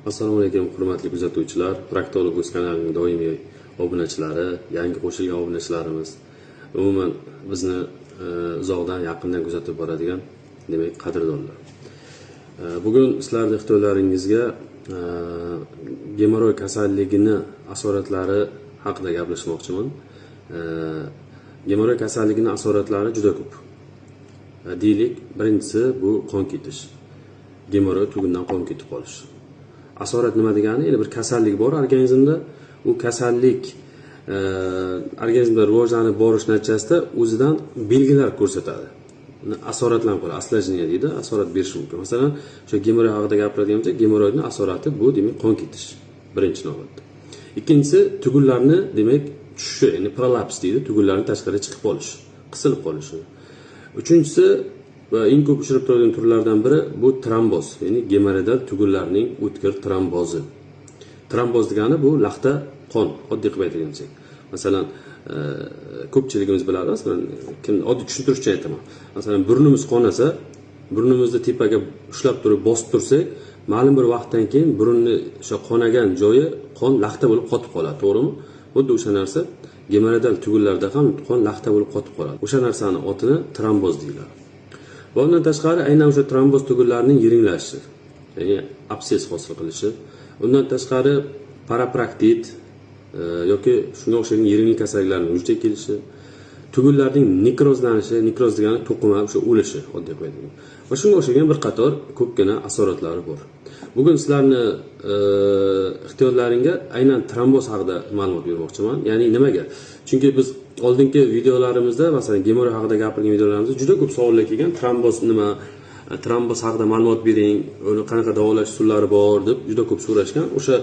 Assalomu alaykum hurmatli kuzatuvchilar, Proktolog o'z kanalining doimiy obunachilari, yangi qo'shilgan obunachilarimiz, umuman bizni uzoqdan yaqindan kuzatib boradigan demak qadrdonlar. Bugun sizlarning ixtiyorlaringizga gemoroy kasalligini asoratlari haqida gaplashmoqchiman. Gemoroy kasalligining asoratlari juda ko'p. Deylik, birinchisi bu qon ketish. Gemoroy tugundan qon ketib qolish. Asorat nima degani? Ya'ni bir kasallik bor organizmda, u kasallik organizmda rivojlanib borish natijasida o'zidan belgilar ko'rsatadi. Asoratlar qoladi, aslajniya deydi, asorat berish mumkin. Masalan, o'sha gemoroy haqida gapiradigan bo'lsak, gemoroyning asorati bu demak qon ketish birinchi navbatda. Ikkinchisi tugunlarni demak tushishi, ya'ni prolaps deydi, tugunlarning tashqariga chiqib qolishi, qisilib qolishi. Uchinchisi va eng ko'p uchrab turadigan turlardan biri bu tromboz, ya'ni gemoroidal tugunlarning o'tkir trombozi. Tromboz degani bu laxta qon, oddiy qilib aytgancha. Masalan, ko'pchiligimiz biladi, masalan, kim oddiy tushuntirish uchun aytaman. Masalan, burnimiz qonasa, burnimizni tepaga ushlab turib bosib tursak, ma'lum bir vaqtdan keyin burunni o'sha qonagan joyi qon laxta bo'lib qotib qoladi, to'g'rimi? Xuddi o'sha narsa gemoroidal tugunlarda ham qon laxta bo'lib qotib qoladi. O'sha narsani otini tromboz deyiladi. Va undan tashqari aynan o'sha tromboz tugunlarining yiringlashishi, ya'ni abses hosil qilishi, undan tashqari parapraktit yoki shunga o'xshagan yiringli kasalliklarning vujudga kelishi, tugunlarning nekrozlanishi, nekroz degani to'qima o'sha o'lishi, oddiy qilib aytganda. Va shunga o'xshagan bir qator ko'pgina asoratlari bor. Bugun sizlarni ixtiyorlaringga aynan tromboz haqida ma'lumot bermoqchiman. Ya'ni nimaga? Chunki biz oldingi videolarimizda, masalan, gemoroy haqida gapirgan videolarimizda juda ko'p savollar kelgan. Tromboz nima? Tromboz haqida ma'lumot bering, uni qanaqa davolash usullari bor deb juda ko'p so'rashgan. O'sha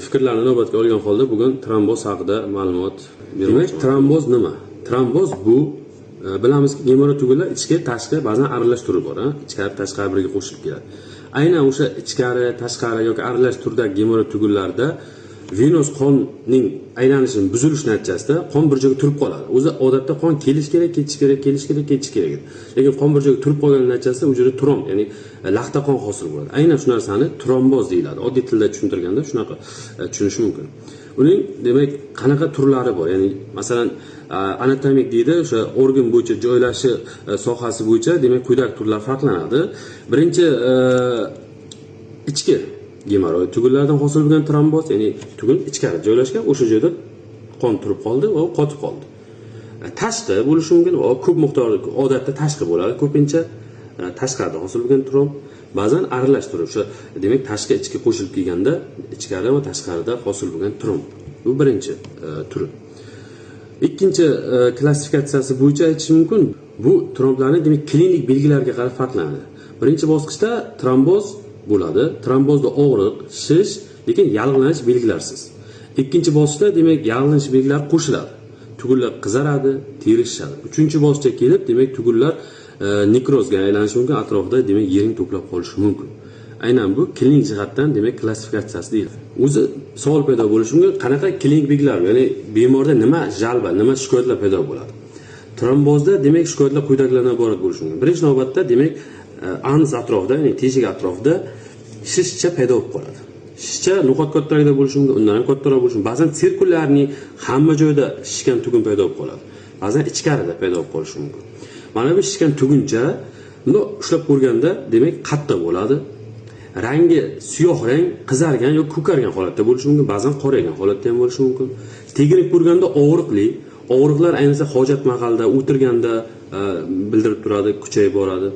fikrlarni inobatga olgan holda bugun tromboz haqida ma'lumot bermoqchiman. Demak, tromboz nima? Tromboz bu bilamizki, gemoroy tugunlar ichki, tashqi, ba'zan aralash turi bor, ichkari, tashqari birga qo'shilib keladi. Aynan o'sha ichkari, tashqari yoki aralash turdagi gemoroy tugunlarda venoz qonning aylanishining buzilish natijasida qon bir joyga turib qoladi. O'zi odatda qon kelish kerak, ketish kerak, kelish kerak, ketish kerak edi. Lekin qon bir joyga turib qolgan natijasida u yerda tromb, ya'ni laxta qon hosil bo'ladi. Aynan shu narsani tromboz deyiladi. Oddiy tilda tushuntirganda shunaqa tushunish mumkin. Uning demak qanaqa turlari bor? Ya'ni masalan, anatomik deydi, o'sha organ bo'yicha joylashi sohasi bo'yicha demak quyidagi turlar farqlanadi. Birinchi ichki gemoroy tugunlardan hosil bo'lgan tromboz, ya'ni tugun ichkari joylashgan, o'sha joyda qon turib qoldi va qotib qoldi. Tashqi bo'lishi mumkin, va ko'p miqdorda odatda tashqi bo'ladi, ko'pincha tashqarida hosil bo'lgan tromb, ba'zan aralash turib, o'sha demak tashqi ichki qo'shilib kelganda ichkari va tashqarida hosil bo'lgan tromb. Bu birinchi turi. Ikkinchi klassifikatsiyasi bo'yicha aytish mumkin, bu tromblarning demak klinik belgilariga qarab farqlanadi. Birinchi bosqichda tromboz bo'ladi. Trombozda og'riq, shish, lekin yallig'lanish belgilarsiz. Ikkinchi bosqichda demak yallig'lanish belgilari qo'shiladi. Tugunlar qizaradi, teri shishadi. Uchinchi bosqichga kelib demak tugunlar nekrozga aylanishi mumkin, atrofida demak yiring to'plab qolishi mumkin. Aynan bu klinik jihatdan demak klassifikatsiyasi deyiladi. O'zi savol paydo bo'lishi mumkin, qanaqa klinik belgilar, ya'ni bemorda nima jalba, nima shikoyatlar paydo bo'ladi? Trombozda demak shikoyatlar quyidagilardan iborat bo'lishi mumkin. Birinchi navbatda demak anus atrofida, ya'ni teshik atrofida shishcha paydo bo'lib qoladi. Shishcha no'xat kattaligida bo'lishi mumkin, undan ham kattaroq bo'lishi mumkin. Ba'zan sirkullarning hamma joyda shishgan tugun paydo bo'lib qoladi. Ba'zan ichkarida paydo bo'lib qolishi mumkin. Mana bu shishgan tuguncha buni ushlab ko'rganda demak qattiq bo'ladi. Rangi siyoh rang, qizargan yoki ko'kargan holatda bo'lishi mumkin, ba'zan qoraygan holatda ham bo'lishi mumkin. Tegirib ko'rganda og'riqli, og'riqlar ayniqsa hojat mahallida o'tirganda bildirib turadi, kuchayib boradi.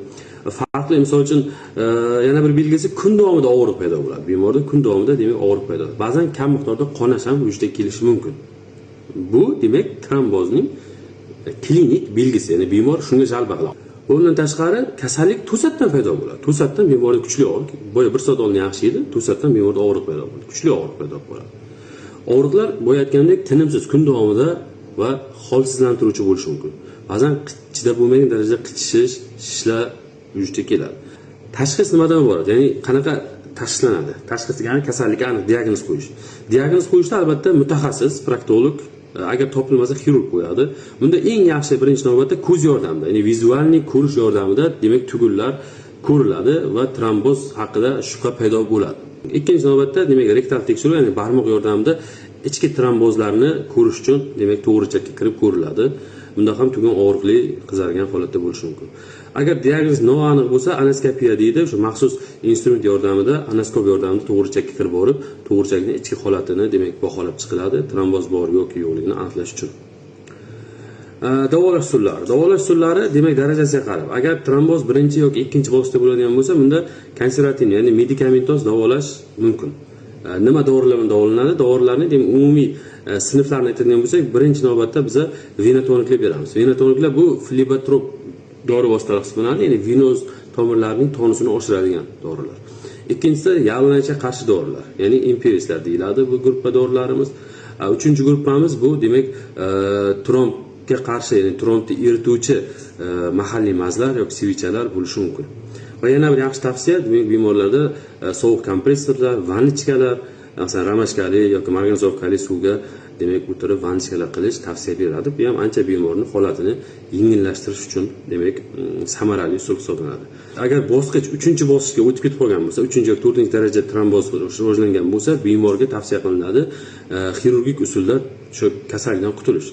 Farqli, misol uchun yana bir belgisi kun davomida og'riq paydo bo'ladi. Bemorda kun davomida demak og'riq paydo bo'ladi. Ba'zan kam miqdorda qonash ham vujudga kelishi mumkin. Bu demak trombozning klinik belgisi, ya'ni bemor shunga jalba qiladi. Bundan tashqari kasallik to'satdan paydo bo'ladi. To'satdan bemorda kuchli og'riq, boya bir soat oldin yaxshi edi, to'satdan bemorda og'riq paydo bo'ladi. Kuchli og'riq paydo bo'ladi. Og'riqlar boya aytgandek tinimsiz kun davomida va holsizlantiruvchi bo'lishi mumkin. Ba'zan chidab bo'lmagan darajada qichishish, shishlar vujudga keladi. Tashxis nimadan iborat? Ya'ni qanaqa tashxislanadi? Tashxis degani kasallikka aniq diagnoz qo'yish. Diagnoz qo'yishda albatta mutaxassis, proktolog, agar topilmasa xirurg qo'yadi. Bunda eng yaxshi birinchi navbatda ko'z yordamida, ya'ni vizualniy ko'rish yordamida demak tugunlar ko'riladi va tromboz haqida shubha paydo bo'ladi. Ikkinchi navbatda demak rektal tekshiruv, ya'ni barmoq yordamida ichki trombozlarni ko'rish uchun demak to'g'richakka kirib ko'riladi. Bunda ham tugun og'riqli, qizargan holatda bo'lishi mumkin. Agar diagnoz noaniq bo'lsa, anaskopiya deydi. Shu maxsus instrument yordamida, anaskop yordamida to'g'richakka kirib borib, to'g'richakning ichki holatini demak baholab chiqiladi, tromboz bor yoki yo'qligini aniqlash uchun. Davolash usullari. Davolash usullari demak darajasiga qarab. Agar tromboz birinchi yoki ikkinchi bosqichda bo'ladigan bo'lsa, bunda konservativ, ya'ni medikamentoz davolash mumkin. Nima dorilar bilan davolanadi? Dorilarni demak umumiy sinflarni aytadigan bo'lsak, birinchi navbatda biz venotoniklar beramiz. Venotoniklar bu flibotrop dori vositalari hisoblanadi, ya'ni venoz tomirlarning tonusini oshiradigan dorilar. Ikkinchisi yallanishga qarshi dorilar, ya'ni imperislar deyiladi bu guruhda dorilarimiz. Uchinchi guruhimiz bu demak trombga qarshi, ya'ni trombni erituvchi mahalliy mazlar yoki sevichalar bo'lishi mumkin. Va yana bir yaxshi tavsiya demak bemorlarda sovuq kompressorlar, vannichkalar, masalan ramashkali yoki marganzovkali suvga demak o'tirib vannichkalar qilish tavsiya beriladi. Bu ham ancha bemorning holatini yengillashtirish uchun demak samarali usul hisoblanadi. Agar bosqich 3-bosqichga o'tib ketib qolgan bo'lsa, 3 yoki 4-daraja tromboz rivojlangan bo'lsa, bemorga tavsiya qilinadi xirurgik usulda shu kasallikdan qutulish.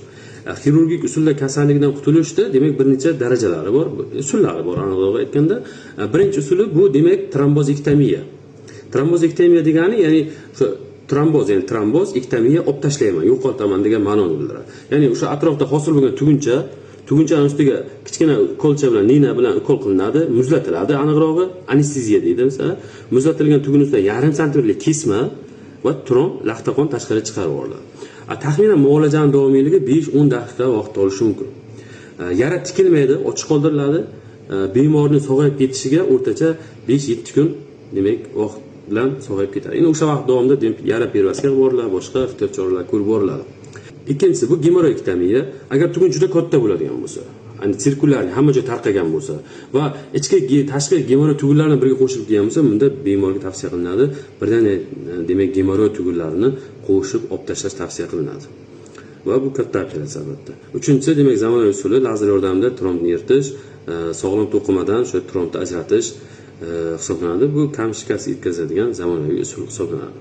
Xirurgik usulda kasallikdan qutulishda demak bir necha darajalari bor, usullari bor aniqroq aytganda. Birinchi usuli bu demak trombozektomiya. Trombozektomiya degani ya'ni shu tromboz, ya'ni tromboz, ektomiya olib tashlayman, yo'qotaman degan ma'noni bildiradi. Ya'ni o'sha atrofda hosil bo'lgan tugunchaning ustiga kichkina kolcha bilan, nina bilan ukol qilinadi, muzlatiladi, aniqrog'i anesteziya deydi masalan. Muzlatilgan tugun ustidan 0,5 santimetrlik kesma va tromb, laxtaqon tashqariga chiqarib yuboriladi. Taxminan muolajaning davomiyligi 5-10 daqiqa vaqt olishi mumkin. Yara tikilmaydi, ochiq qoldiriladi. Bemorning sog'ayib ketishiga o'rtacha 5-7 kun demak vaqt bilan sog'ayib ketadi. Endi o'sha vaqt davomida yara pervaskaga boriladi, boshqa ehtiyot choralar ko'rib boriladi. Ikkinchisi bu gemoroektomiya. Agar tugun juda katta bo'ladigan bo'lsa, ya'ni sirkullar hamma joy tarqagan bo'lsa va tashqi gemoroy tugunlarni birga qo'shilib kelgan bo'lsa, bunda bemorga tavsiya qilinadi birdan demak gemoroy tugunlarini qo'shib olib tashlash tavsiya qilinadi. Va bu katta operatsiya albatta. Uchinchisi demak zamonaviy usuli lazer yordamida trombni yirtish, sog'lom to'qimadan o'sha trombni ajratish hisoblanadi. Bu kam shikast yetkazadigan zamonaviy usul hisoblanadi.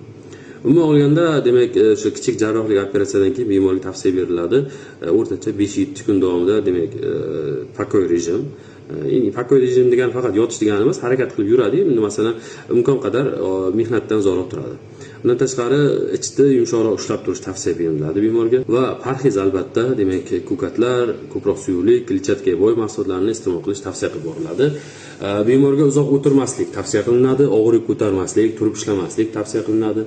Umuman olganda demak o'sha kichik jarrohlik operatsiyadan keyin bemorga tavsiya beriladi. O'rtacha 5-7 kun davomida demak pokoy rejim. Ya'ni pokoy rejim degani faqat yotish degani emas, harakat qilib yuradi. Endi masalan imkon qadar mehnatdan uzoqroq turadi. Bundan tashqari ichda yumshoqroq ushlab turish tavsiya beriladi bemorga va parhez albatta demak ko'katlar, ko'proq suyuqlik, kletchatkaga boy mahsulotlarni iste'mol qilish tavsiya qilib boriladi. Bemorga uzoq o'tirmaslik tavsiya qilinadi, og'riq ko'tarmaslik, turib ishlamaslik tavsiya qilinadi.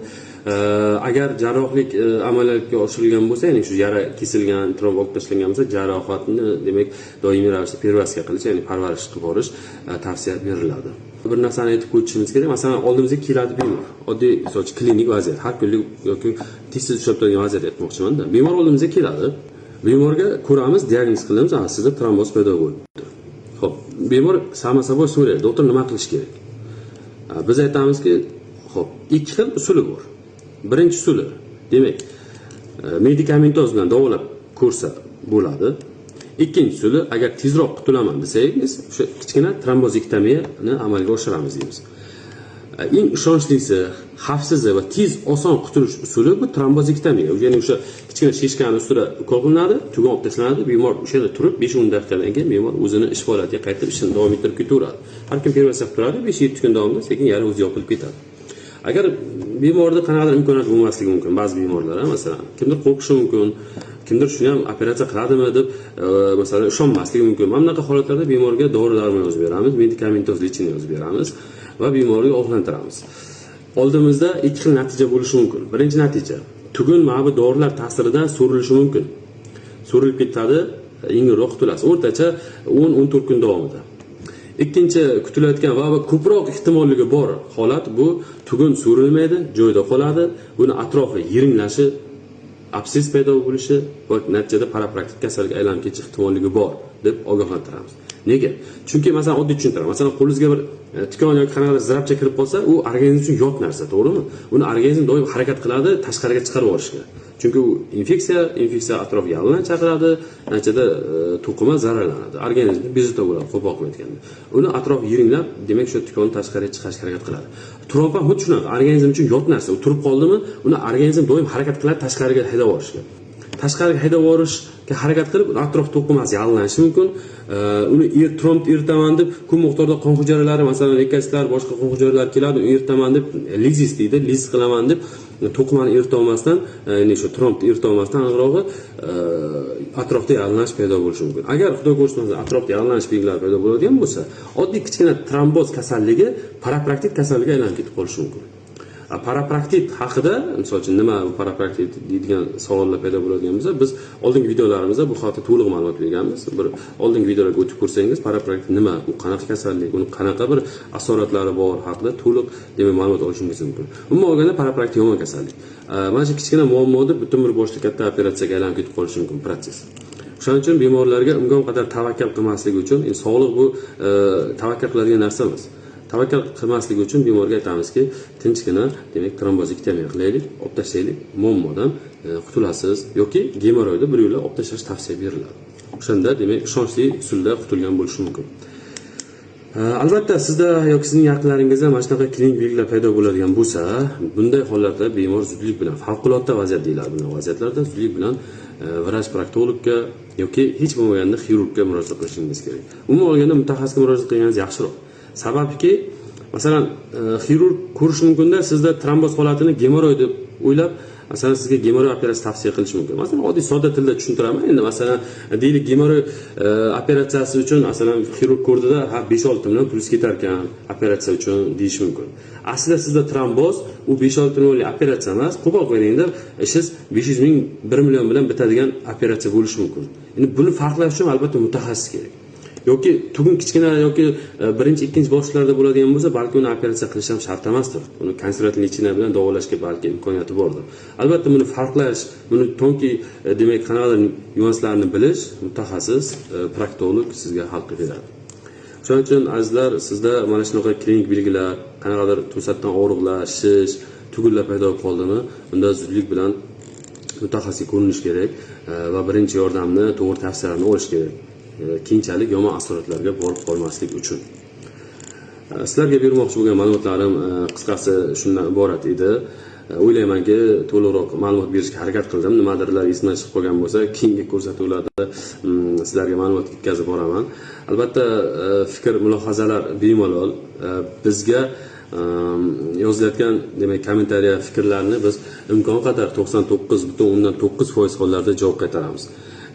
Agar jarrohlik amaliyotga oshirilgan bo'lsa, ya'ni shu yara kesilgan, tromb olib tashlangan bo'lsa, jarohatni demak doimiy ravishda pervaska qilish, ya'ni parvarish qilib borish tavsiya beriladi. Bir narsani aytib o'tishimiz kerak. Masalan, oldimizga keladi bemor. Oddiy misol klinik vaziyat, har kunlik yoki tez-tez ushlab turadigan vaziyat aytmoqchiman-da. Bemor oldimizga keladi. Bemorga ko'ramiz, diagnoz qilamiz, sizda tromboz paydo bo'ldi. Xo'p, bemor sama-savoy so'raydi, doktor nima qilish kerak? Biz aytamizki, xo'p, ikki xil usuli bor. Birinchi usuli, demak, medikamentoz bilan davolab ko'rsa bo'ladi. Ikkinchi usuli, agar tezroq qutulaman desangiz, o'sha kichkina trombozektomiyani amalga oshiramiz deymiz. Eng ishonchlisi, xavfsizi va tez, oson qutulish usuli bu trombozektomiya. Ya'ni o'sha kichkina shishkani ustida ukol qilinadi, tugun olib tashlanadi, bemor o'sha yerda turib 5-10 daqiqadan keyin bemor o'zini ish faoliyatiga qaytib ishini davom ettirib ketaveradi. Har kim pervaska qilib turadi, 5-7 kun davomida sekin yara o'zi yopilib ketadi. Agar bemorda qanaqadir imkoniyat bo'lmasligi mumkin, ba'zi bemorlar masalan, kimdir qo'rqishi mumkin, kimdir shuni ham operatsiya qiladimi deb masalan ishonmasligi mumkin. Mana bunaqa holatlarda bemorga dori-darmon yozib beramiz, medikamentoz lecheniya yozib beramiz va bemorni oqlantiramiz. Oldimizda ikki xil natija bo'lishi mumkin. Birinchi natija, tugun mana bu dorilar ta'sirida so'rilishi mumkin. So'rilib ketadi, yengilroq qutulasiz. O'rtacha 10-14 kun davomida. Ikkinchi kutilayotgan va ko'proq ehtimolligi bor holat bu tugun so'rilmaydi, joyida qoladi, buni atrofi yiringlashi, abses paydo bo'lishi va natijada parapraktik kasallikka aylanib ketish ehtimolligi bor deb ogohlantiramiz. Nega? Chunki masalan oddiy tushuntiraman. Masalan, qo'lingizga bir tikon yoki qanaqadir zirapcha kirib qolsa, u organizm uchun yot narsa, to'g'rimi? Uni organizm doim harakat qiladi, tashqariga chiqarib yuborishga. Chunki u infeksiya atrofga yallan chaqiradi, natijada to'qima zararlanadi. Organizm bezovta bo'ladi, qo'pol qilib aytganda. Uni atrof yiringlab, demak shu tikonni tashqariga chiqarishga harakat qiladi. Tromb ham xuddi shunaqa, organizm uchun yot narsa. U turib qoldimi, uni organizm doim harakat qiladi, tashqariga haydab yuborishga. Tashqariga haydab yuborishga harakat qilib, atrof to'qimasi yalllanishi mumkin. Uni trombni eritaman deb ko'p miqdorda qon hujayralari, masalan, leykositlar, boshqa qon hujayralari keladi, uni eritaman deb lizis deydi, liz qilaman deb to'qimani erita olmasdan, ya'ni shu trombni erita olmasdan aniqrog'i atrofda yallanish paydo bo'lishi mumkin. Agar xudo ko'rsin atrofda yallanish belgilari paydo bo'ladigan bo'lsa, oddiy kichkina tromboz kasalligi parapraktit kasalligiga aylanib ketib qolishi mumkin. Parapraktit haqida, misol uchun nima bu parapraktit deydigan savollar paydo bo'ladigan bo'lsa, biz oldingi videolarimizda bu haqida to'liq ma'lumot berganmiz. Bir oldingi videolarga o'tib ko'rsangiz, parapraktit nima, u qanaqa kasallik, uni qanaqa bir asoratlari bor haqida to'liq demak ma'lumot olishingiz mumkin. Umuman olganda parapraktit yomon kasallik. Mana shu kichkina muammoda butun bir boshli katta operatsiyaga aylanib ketib qolishi mumkin proses. Shuning uchun bemorlarga imkon qadar tavakkal qilmaslik uchun, sog'liq bu tavakkal qiladigan narsa emas. Tavakkal qilmaslik uchun bemorga aytamizki, tinchgina, demak, trombozektomiya qilaylik, olib tashlaylik, muammodan qutulasiz yoki gemoroyni bir yo'la olib tashlash tavsiya beriladi. O'shanda, demak, ishonchli usulda qutulgan bo'lishi mumkin. Albatta, sizda yoki sizning yaqinlaringizda mana shunaqa klinik belgilar paydo bo'ladigan bo'lsa, bunday holatda bemor zudlik bilan, favqulodda vaziyat deyiladi bunday vaziyatlarda, zudlik bilan vrach-proktologga yoki hech bo'lmaganda xirurgga murojaat qilishingiz kerak. Umuman olganda mutaxassisga murojaat qilganingiz yaxshiroq. Sababki, masalan, xirurg ko'rish mumkinda sizda tromboz holatini gemoroy deb o'ylab, masalan, sizga gemoroy operatsiyasi tavsiya qilish mumkin. Masalan, oddiy sodda tilda tushuntiraman. Endi masalan, deylik gemoroy operatsiyasi uchun masalan xirurg ko'rdida, ha 5-6 million pul ketar ekan operatsiya uchun deyish mumkin. Aslida sizda tromboz u 5-6 millionlik operatsiya emas, qo'pol qo'yganda ishingiz 500 ming 1 million bilan bitadigan operatsiya bo'lishi mumkin. Endi buni farqlash uchun albatta mutaxassis kerak. Yoki tugun kichkina yoki birinchi, ikkinchi bosqichlarda bo'ladigan bo'lsa, balki uni operatsiya qilish ham shart emasdir. Uni konservativ lechina bilan davolashga balki imkoniyati bordir. Albatta buni farqlash, buni to'nki demak qanaqadir nyuanslarni bilish mutaxassis, proktolog sizga hal qilib beradi. Shuning uchun azizlar, sizda mana shunaqa klinik belgilar, qanaqadir to'satdan og'riqlar, shish, tugullar paydo bo'lib qoldimi, unda zudlik bilan mutaxassisga ko'rinish kerak va birinchi yordamni, to'g'ri tavsiyalarni olish kerak. Keyinchalik yomon asoratlarga borib qolmaslik uchun. Sizlarga bermoqchi bo'lgan ma'lumotlarim qisqasi shundan iborat edi. O'ylaymanki, to'liqroq ma'lumot berishga harakat qildim. Nimadirlar esimdan chiqib qolgan bo'lsa, keyingi ko'rsatuvlarda sizlarga ma'lumot yetkazib boraman. Albatta, fikr, mulohazalar bemalol bizga yozilayotgan demak kommentariya, fikrlarni biz imkon qadar 99.9% hollarda javob qaytaramiz.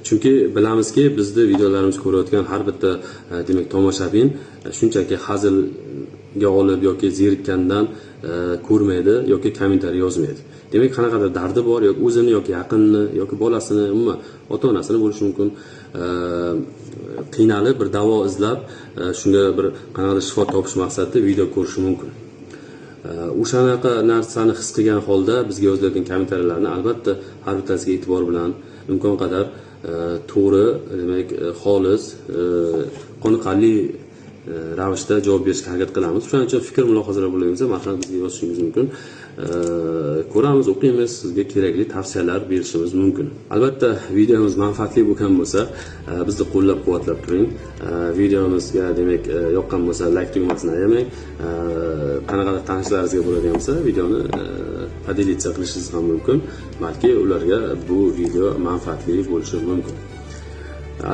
Chunki bilamizki, bizni videolarimizni ko'rayotgan har bitta demak tomoshabin shunchaki hazilga olib yoki zerikkandan ko'rmaydi yoki kommentariy yozmaydi. Demak, qanaqadir dardi bor yoki o'zini yoki yaqinni yoki bolasini, umuman ota-onasini bo'lishi mumkin, qiynalib bir davo izlab, shunga bir qanaqadir shifo topish maqsadida video ko'rishi mumkin. O'shanaqa narsani his qilgan holda bizga yozilgan kommentariyalarni albatta har bittasiga e'tibor bilan imkon qadar to'g'ri, demak, xolis, qoniqarli ravishda javob berishga harakat qilamiz. Shuning uchun fikr, mulohazalar bo'lsa, marhamat bizga yozishingiz mumkin. Ko'ramiz, o'qiymiz, sizga kerakli tavsiyalar berishimiz mumkin. Albatta, videomiz manfaatli bo'lgan bo'lsa, bizni qo'llab-quvvatlab turing. Videomizga demak yoqqan bo'lsa, like tugmasini ayamang. Qanaqadir tanishlaringizga bo'ladigan bo'lsa, videoni podelitsa qilishingiz ham mumkin. Balki ularga bu video manfaatli bo'lishi mumkin.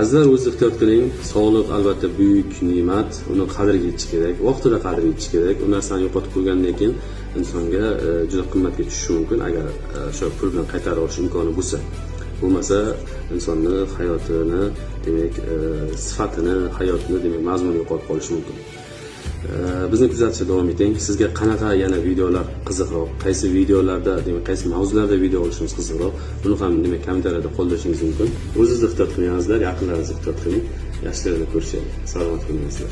Azizlar, o'zingiz ehtiyot qiling. Sog'liq albatta buyuk ne'mat, uni qadriga yetish kerak, vaqtida qadriga yetish kerak. U narsani yo'qotib qo'ygandan keyin insonga juda qimmatga tushishi mumkin agar shu pul bilan qaytarib olish imkoni bo'lsa. Bo'lmasa, insonni hayotini, demak, sifatini, hayotini, demak, mazmunini yo'qotib qolishi mumkin. Bizni kuzatishda davom eting. Sizga qanaqa yana videolar qiziqroq, qaysi videolarda, demak, qaysi mavzularda video olishimiz qiziqroq, buni ham demak kommentariyada qoldirishingiz mumkin. O'zingizni ehtiyot qiling, azizlar, yaqinlaringizni ehtiyot qiling. Yaxshilarni ko'rishaylik. Salomat bo'linglar.